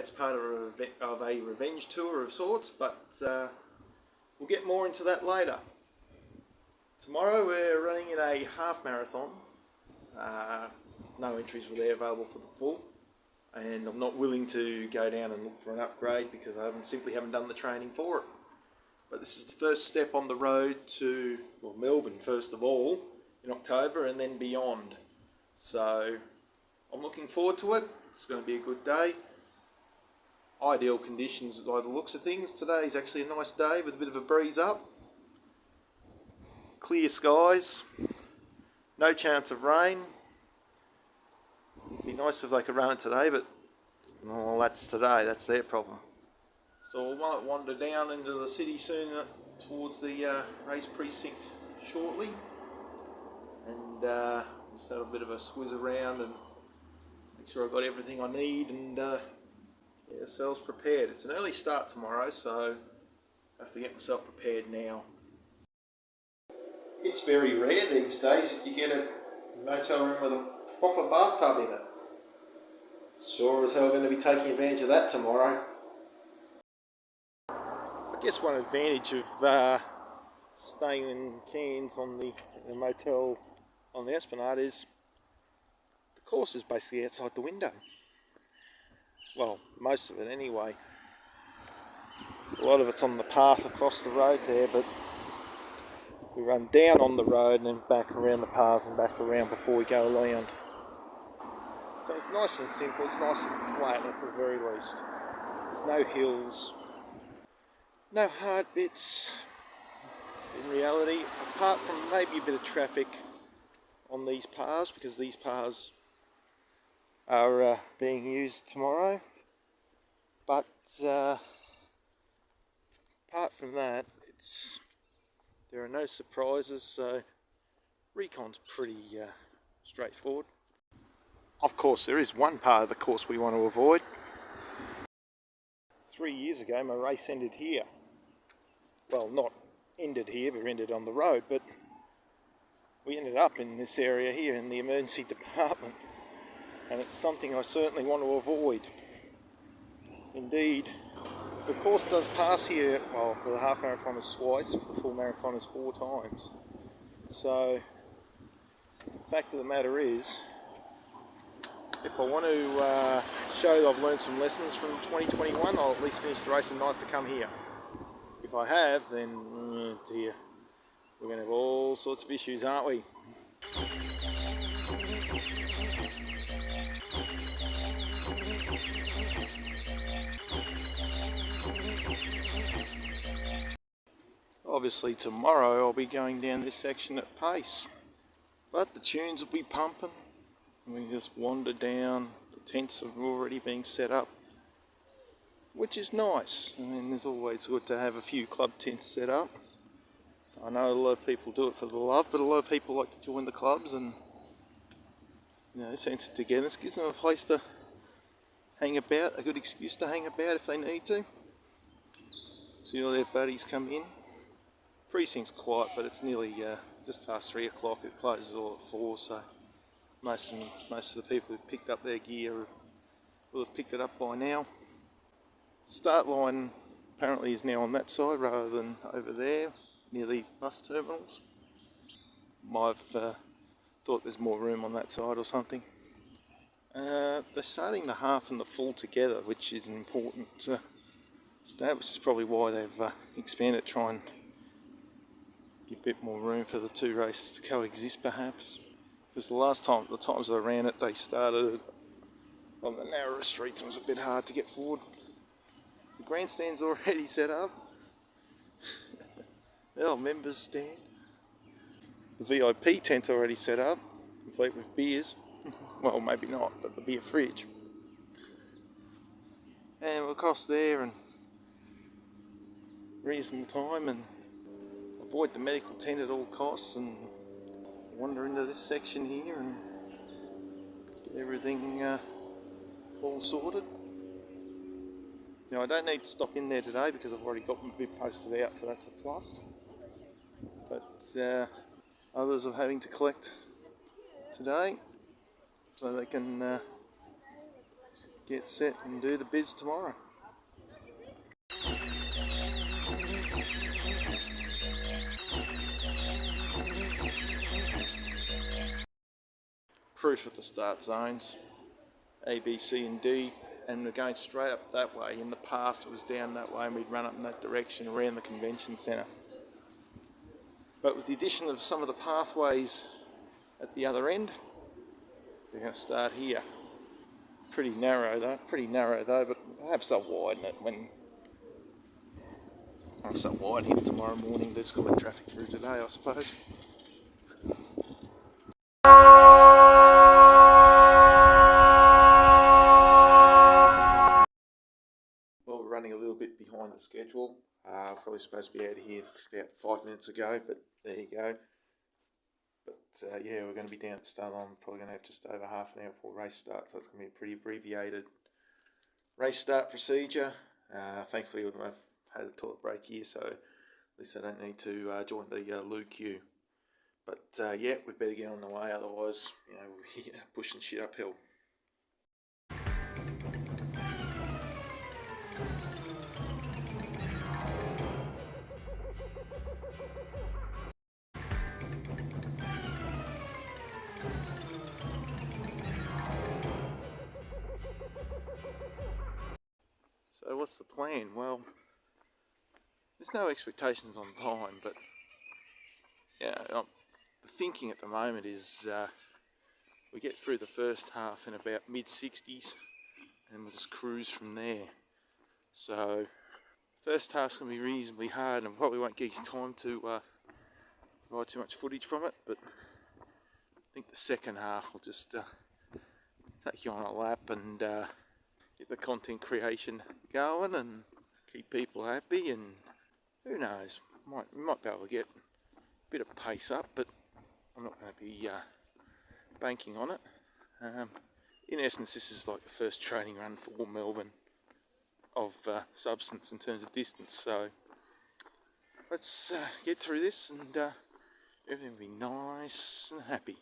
it's part of a revenge tour of sorts, but we'll get more into that later. Tomorrow we're running in a half marathon. No entries were there available for the full, and I'm not willing to go down and look for an upgrade because I simply haven't done the training for it. But this is the first step on the road to, well, Melbourne first of all in October and then beyond. So I'm looking forward to it. It's going to be a good day. Ideal conditions by the looks of things. Today is actually a nice day with a bit of a breeze up. Clear skies. No chance of rain. It'd be nice if they could run it today, but well, that's today. That's their problem. So we might wander down into the city soon towards the race precinct shortly, and just have a bit of a squiz around and make sure I've got everything I need and get ourselves prepared. It's an early start tomorrow, so I have to get myself prepared now. It's very rare these days that you get a motel room with a proper bathtub in it. Sure as hell going to be taking advantage of that tomorrow. I guess one advantage of staying in Cairns on the motel on the Esplanade is the course is basically outside the window. Well, most of it anyway. A lot of it's on the path across the road there, but we run down on the road and then back around the paths and back around before we go around. So it's nice and simple, it's nice and flat at the very least. There's no hills. No hard bits in reality, apart from maybe a bit of traffic on these paths, because these paths are being used tomorrow. But apart from that, there are no surprises, so recon's pretty straightforward. Of course, there is one part of the course we want to avoid. 3 years ago, my race ended here. Well, not ended here, but ended on the road, but we ended up in this area here in the emergency department, and it's something I certainly want to avoid. Indeed, the course does pass here, well, for the half marathon is twice, for the full marathon is 4 times. So, the fact of the matter is, if I want to show that I've learned some lessons from 2021, I'll at least finish the race and not have to come here. If I have, then, oh dear, we're going to have all sorts of issues, aren't we? Obviously tomorrow I'll be going down this section at pace, but the tunes will be pumping and we just wander down. The tents have already been set up, which is nice. I mean, there's always good to have a few club tents set up. I know a lot of people do it for the love, but a lot of people like to join the clubs and, you know, tent it together. This gives them a place to hang about, a good excuse to hang about if they need to. See all their buddies come in. Precinct's quiet, but it's nearly just past 3 o'clock. It closes all at 4, so most of the people who've picked up their gear will have picked it up by now. Start line apparently is now on that side rather than over there near the bus terminals. I've thought there's more room on that side or something. They're starting the half and the full together, which is an important step, which is probably why they've expanded, try and give a bit more room for the 2 races to coexist perhaps. Because the times I ran it, they started on the narrower streets and it was a bit hard to get forward. The grandstand's already set up. The old members stand. The VIP tent's already set up, complete with beers. Well, maybe not, but the beer fridge. And we'll cross there and reasonable time and avoid the medical tent at all costs and wander into this section here and get everything all sorted. Now, I don't need to stop in there today because I've already got my bib posted out, so that's a plus. But others are having to collect today so they can get set and do the biz tomorrow. Proof at the start zones, A, B, C and D, and we're going straight up that way. In the past it was down that way and we'd run up in that direction around the convention centre. But with the addition of some of the pathways at the other end, we're going to start here. Pretty narrow though, but perhaps they'll widen it when tomorrow morning. There's got to let traffic through today, I suppose. Well, we're running a little bit behind the schedule. Probably supposed to be out of here just about 5 minutes ago, but there you go. But yeah, we're going to be down at Start on. Probably going to have just over half an hour before race starts, so it's going to be a pretty abbreviated race start procedure. Thankfully, I've had a toilet break here, so at least I don't need to join the loo queue. But yeah, we better get on the way, otherwise, we're pushing shit uphill. So what's the plan? Well, there's no expectations on time, but the thinking at the moment is we get through the first half in about mid-60s and we'll just cruise from there. So first half's going to be reasonably hard and probably won't get you time to provide too much footage from it, but I think the second half will just take you on a lap and get the content creation going and keep people happy, and who knows, we might be able to get a bit of pace up, but I'm not going to be banking on it. In essence, this is like the first training run for Melbourne of substance in terms of distance, so let's get through this and everything will be nice and happy.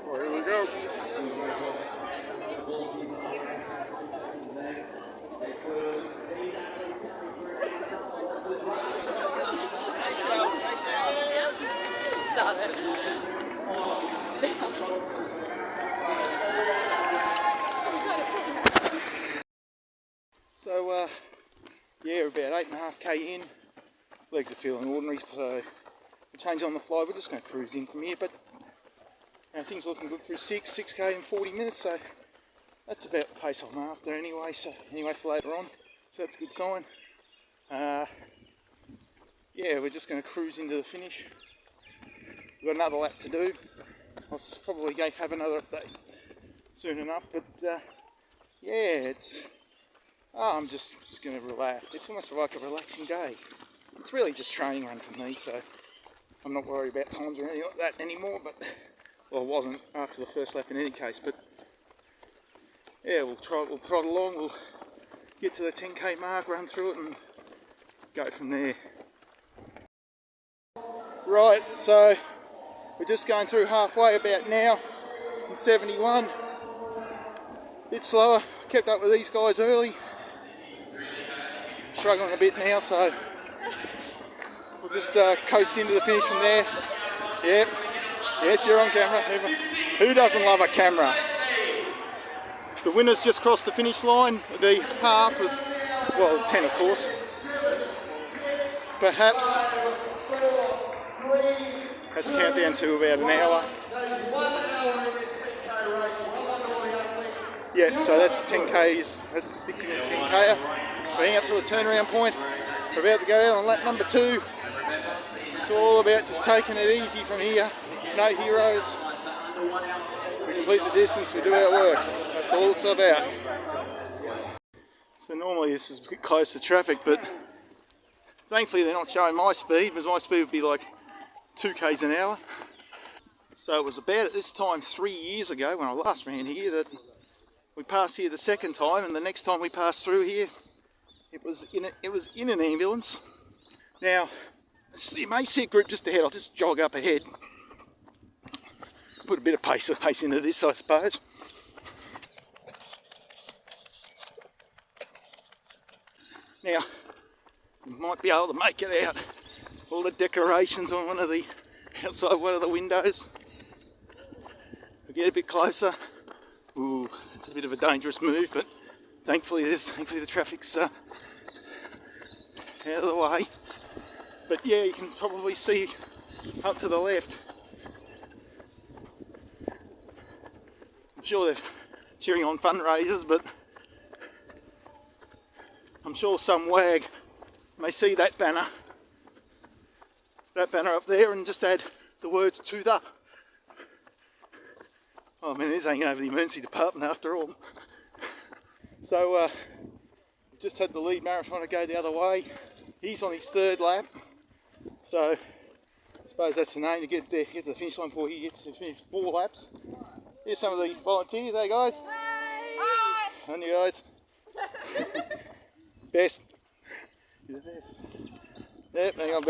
Well, here we go. So, yeah, we're about 8.5k in. Legs are feeling ordinary, so change on the fly. We're just going to cruise in from here, but things looking good for 6k in 40 minutes, so that's about the pace I'm after anyway. So anyway, for later on, so that's a good sign. Yeah, we're just going to cruise into the finish. We've got another lap to do. I'll probably have another update soon enough, but yeah, I'm just going to relax. It's almost like a relaxing day. It's really just training run for me, so I'm not worried about times or anything like that anymore, but well, I wasn't after the first lap in any case, but yeah, we'll prod along, we'll get to the 10k mark, run through it and go from there. Right, so we're just going through halfway about now in 71. Bit slower, kept up with these guys early. Struggling a bit now, so we'll just coast into the finish from there. Yep, yes, you're on camera. Who doesn't love a camera? The winners just crossed the finish line. The half was, well, 10 of course. Perhaps. Let's count down to about an hour. Yeah, so that's 10k's, that's 60 minute 10k'er. Being up to the turnaround point. We're about to go on lap number 2. It's all about just taking it easy from here. No heroes. We complete the distance, we do our work. That's all it's about. So normally this is a bit close to traffic, but thankfully they're not showing my speed, because my speed would be like 2k's an hour. So it was about at this time 3 years ago when I last ran here that we passed here the second time, and the next time we passed through here it was in an ambulance. Now you may see a group just ahead. I'll just jog up ahead. Put a bit of pace into this, I suppose. Now, you might be able to make it out. All the decorations on outside one of the windows. We get a bit closer. Ooh, it's a bit of a dangerous move, but thankfully the traffic's out of the way. But yeah, you can probably see up to the left. I'm sure they're cheering on fundraisers, but I'm sure some wag may see that banner up there and just add the words "to the." Oh man, this ain't over the emergency department after all. So we've just had the lead marathoner go the other way. He's on his 3rd lap. So I suppose that's the name, to get to the finish line before he gets to finish 4 laps. Here's some of the volunteers. Hey guys. Hi. On you guys. Best. You're the best. Yep, hang on,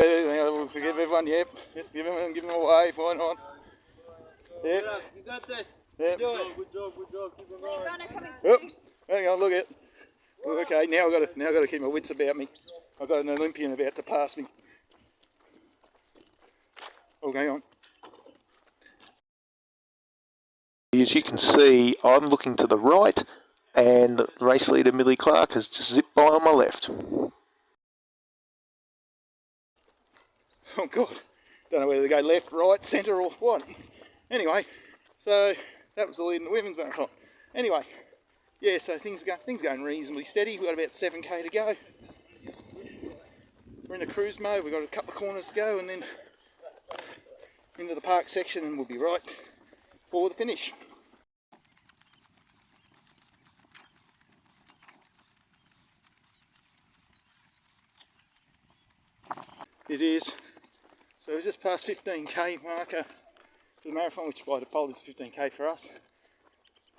we'll forgive everyone. Yep, just give him a wave. Why not? Yep. You got this. Yep. Good job. Keep it going. Oh, hang on, look at. Okay, now I've got to keep my wits about me. I've got an Olympian about to pass me. Oh, hang on. As you can see, I'm looking to the right, and the race leader Millie Clark has just zipped by on my left. Oh God, don't know whether to go left, right, centre or what. Anyway, so that was the lead in the women's marathon. Anyway, yeah, so things going reasonably steady. We've got about 7k to go. We're in a cruise mode. We've got a couple of corners to go and then into the park section, and we'll be right for the finish. It is. So we're just past 15k marker for the marathon, which by default is 15k for us.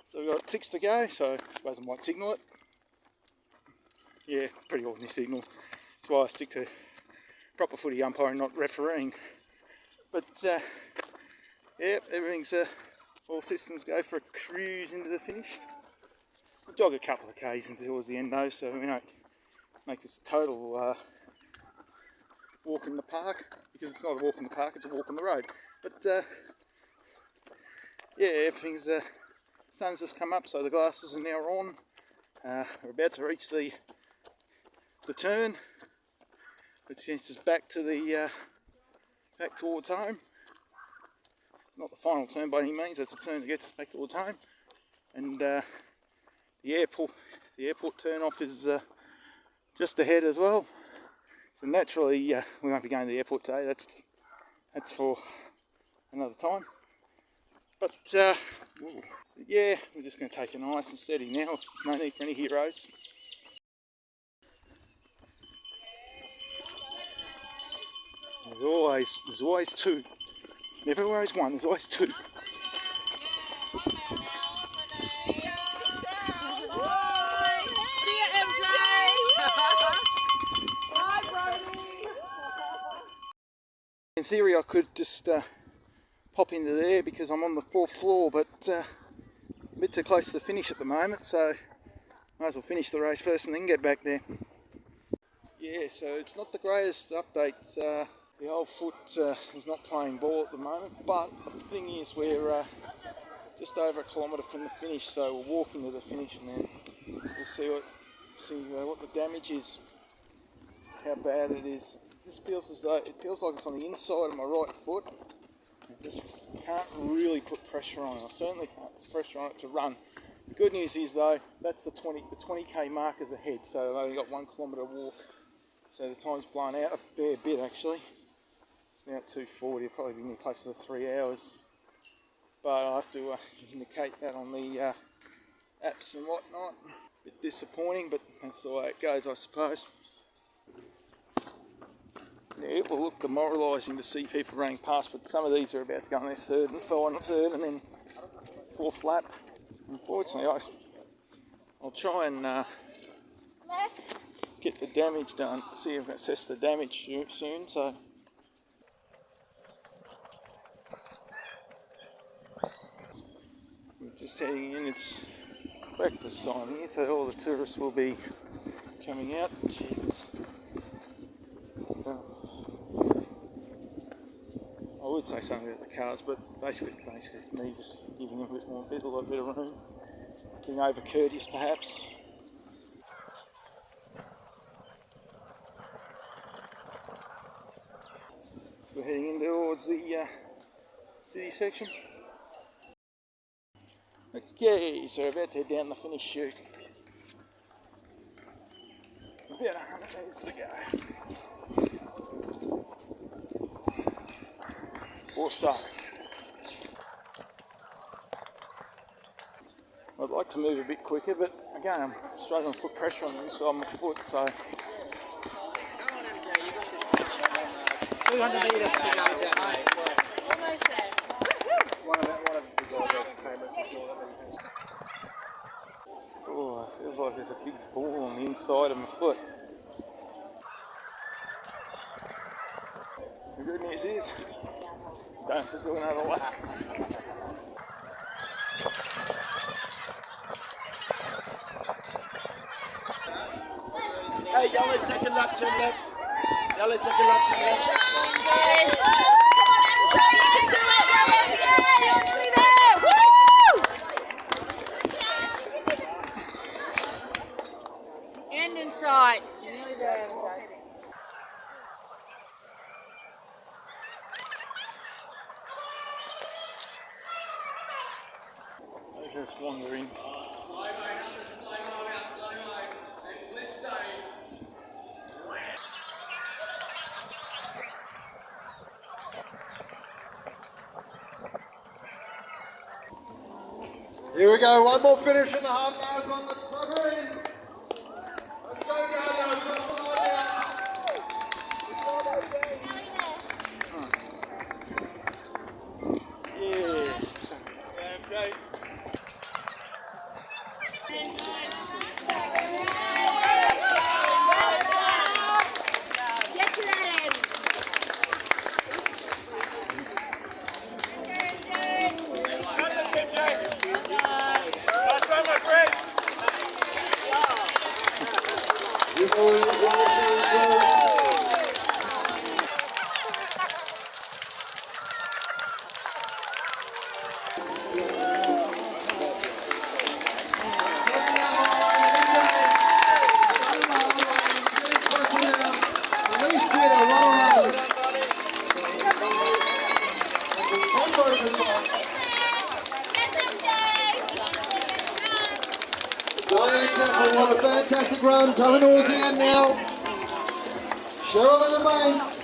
So we've got 6 to go, so I suppose I might signal it. Yeah, pretty ordinary signal. That's why I stick to proper footy umpiring, not refereeing. But yeah, everything's all systems go for a cruise into the finish. We'll jog a couple of k's towards the end though, so we don't make this a total walk in the park, because it's not a walk in the park, it's a walk on the road. But yeah, everything's sun's just come up, so the glasses are now on. We're about to reach the turn, which gets us back to the back towards home. It's not the final turn by any means, it's a turn that gets us back towards home. And the airport turn off is just ahead as well. So naturally we won't be going to the airport today, that's for another time. But yeah, we're just going to take it nice and steady now. There's no need for any heroes. There's always 2. It's never always 1, there's always 2. theory I could just pop into there because I'm on the 4th floor, but a bit too close to the finish at the moment, so might as well finish the race first and then get back there. Yeah, so it's not the greatest update. The old foot is not playing ball at the moment, but the thing is we're just over a kilometre from the finish, so we're walking to the finish and then we'll see what the damage is, how bad it is. It just feels as though it feels like it's on the inside of my right foot. I just can't really put pressure on it. I certainly can't put pressure on it to run. The good news is though, that's the 20k markers ahead, so I've only got 1 kilometre walk. So the time's blown out a fair bit actually. It's now 2:40, it'll probably be near close to 3 hours. But I'll have to indicate that on the apps and whatnot. A bit disappointing, but that's the way it goes, I suppose. Yeah, it will look demoralising to see people running past, but some of these are about to go on their third and then 4th lap. Unfortunately, I'll try and get the damage done, see if I assess the damage soon. So we're just heading in, it's breakfast time here, so all the tourists will be coming out. Jeez. I would say something about the cars, but basically it's me just giving them a little bit of room, being over courteous perhaps. We're heading in towards the city section. Okay, so we're about to head down the finish chute. About 100 metres to go. Or so. I'd like to move a bit quicker, but again, I'm struggling to put pressure on the inside of my foot, so. 200 metres to go, Jack. Almost there. Oh, it feels like there's a big ball on the inside of my foot. The good news is, don't have to do another lap. Hey, yellow second lap, turn left. Yellow second lap, turn left. End in sight. Nearly there. I'm just wondering. Here we go, one more finish in the half marathon. Let's plug her in. Let's go, guys. Cross the line now. Yes. Okay. Get to that end. Last one, my friend. What a fantastic run, coming towards the end now. Cheryl in the mains.